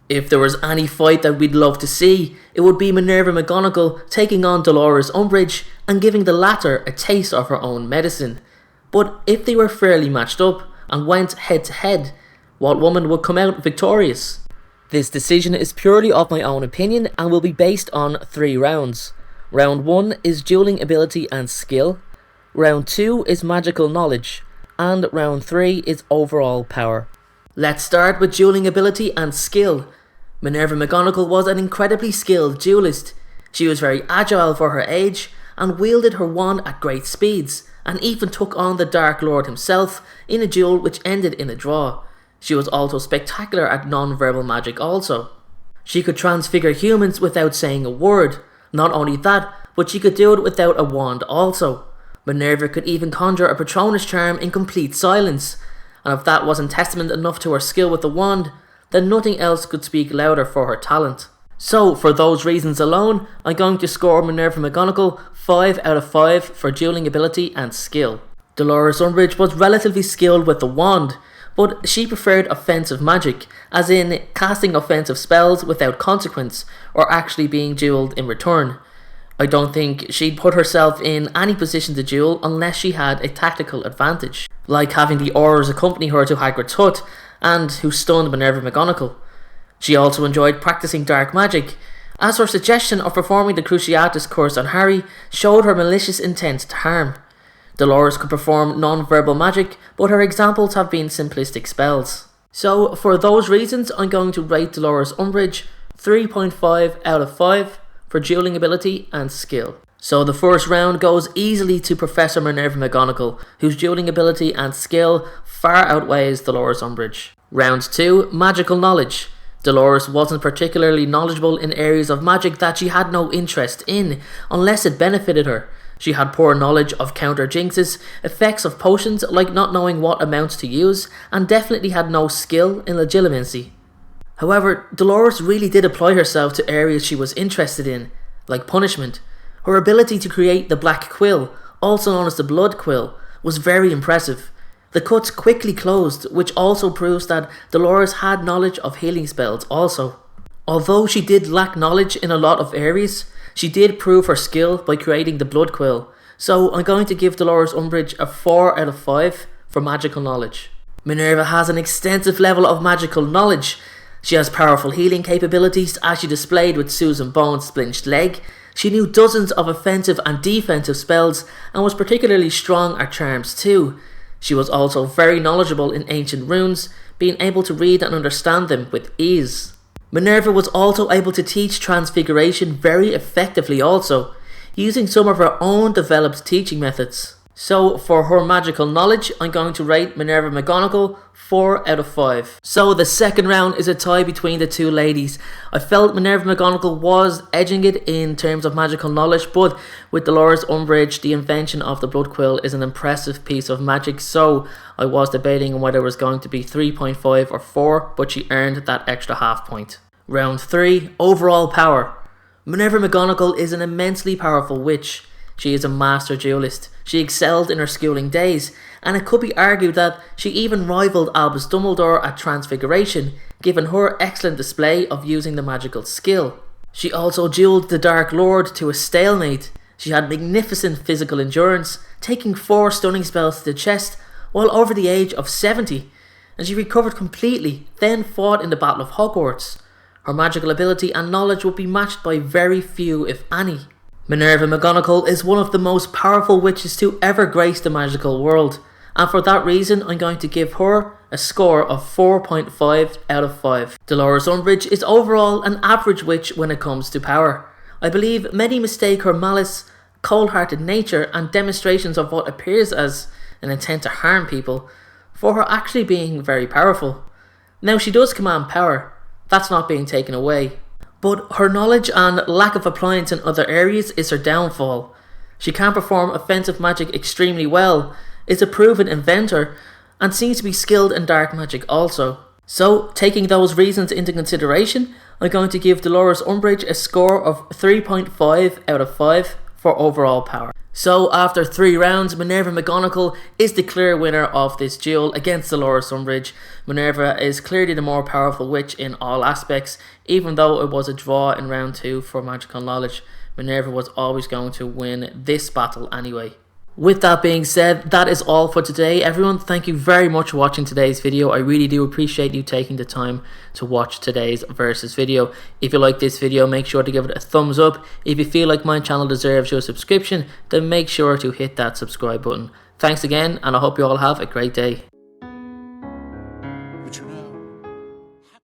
If there was any fight that we'd love to see, it would be Minerva McGonagall taking on Dolores Umbridge and giving the latter a taste of her own medicine. But if they were fairly matched up and went head to head, what woman would come out victorious? This decision is purely of my own opinion and will be based on 3 rounds. Round 1 is dueling ability and skill, round 2 is magical knowledge, and round 3 is overall power. Let's start with dueling ability and skill. Minerva McGonagall was an incredibly skilled duelist. She was very agile for her age and wielded her wand at great speeds, and even took on the Dark Lord himself in a duel which ended in a draw. She was also spectacular at non-verbal magic also. She could transfigure humans without saying a word. Not only that, but she could do it without a wand also. Minerva could even conjure a Patronus charm in complete silence, and if that wasn't testament enough to her skill with the wand, then nothing else could speak louder for her talent. So, for those reasons alone, I'm going to score Minerva McGonagall 5 out of 5 for dueling ability and skill. Dolores Umbridge was relatively skilled with the wand, but she preferred offensive magic, as in casting offensive spells without consequence, or actually being duelled in return. I don't think she'd put herself in any position to duel unless she had a tactical advantage, like having the Aurors accompany her to Hagrid's hut, and who stunned Minerva McGonagall. She also enjoyed practicing dark magic, as her suggestion of performing the Cruciatus curse on Harry showed her malicious intent to harm. Dolores could perform non-verbal magic, but her examples have been simplistic spells. So, for those reasons, I'm going to rate Dolores Umbridge 3.5 out of 5 for dueling ability and skill. So the first round goes easily to Professor Minerva McGonagall, whose dueling ability and skill far outweighs Dolores Umbridge. Round 2, magical knowledge. Dolores wasn't particularly knowledgeable in areas of magic that she had no interest in, unless it benefited her. She had poor knowledge of counter jinxes, effects of potions like not knowing what amounts to use, and definitely had no skill in legitimacy. However, Dolores really did apply herself to areas she was interested in, like punishment. Her ability to create the Black Quill, also known as the Blood Quill, was very impressive. The cuts quickly closed, which also proves that Dolores had knowledge of healing spells also. Although she did lack knowledge in a lot of areas, she did prove her skill by creating the Blood Quill, so I'm going to give Dolores Umbridge a 4 out of 5 for magical knowledge. Minerva has an extensive level of magical knowledge. She has powerful healing capabilities, as she displayed with Susan Bones' splinched leg. She knew dozens of offensive and defensive spells and was particularly strong at charms too. She was also very knowledgeable in ancient runes, being able to read and understand them with ease. Minerva was also able to teach transfiguration very effectively also, using some of her own developed teaching methods. So for her magical knowledge, I'm going to rate Minerva McGonagall 4 out of 5. So the second round is a tie between the two ladies. I felt Minerva McGonagall was edging it in terms of magical knowledge, but with Dolores Umbridge, the invention of the Blood Quill is an impressive piece of magic, so I was debating on whether it was going to be 3.5 or 4, but she earned that extra half point. Round 3, overall power. Minerva McGonagall is an immensely powerful witch. She is a master duelist. She excelled in her schooling days, and it could be argued that she even rivaled Albus Dumbledore at Transfiguration, given her excellent display of using the magical skill. She also duelled the Dark Lord to a stalemate. She had magnificent physical endurance, taking 4 stunning spells to the chest while over the age of 70, and she recovered completely, then fought in the Battle of Hogwarts. Her magical ability and knowledge would be matched by very few, if any. Minerva McGonagall is one of the most powerful witches to ever grace the magical world, and for that reason I'm going to give her a score of 4.5 out of 5. Dolores Umbridge is overall an average witch when it comes to power. I believe many mistake her malice, cold-hearted nature and demonstrations of what appears as an intent to harm people for her actually being very powerful. Now she does command power, that's not being taken away. But her knowledge and lack of appliance in other areas is her downfall. She can perform offensive magic extremely well, is a proven inventor, and seems to be skilled in dark magic also. So, taking those reasons into consideration, I'm going to give Dolores Umbridge a score of 3.5 out of 5 for overall power. So after 3 rounds, Minerva Mc Gonagall is the clear winner of this duel against Dolores Umbridge. Minerva is clearly the more powerful witch in all aspects. Even though it was a draw in round 2 for magical knowledge, Minerva was always going to win this battle anyway. With that being said, that is all for today. Everyone, thank you very much for watching today's video. I really do appreciate you taking the time to watch today's versus video. If you like this video, make sure to give it a thumbs up. If you feel like my channel deserves your subscription, then make sure to hit that subscribe button. Thanks again, and I hope you all have a great day.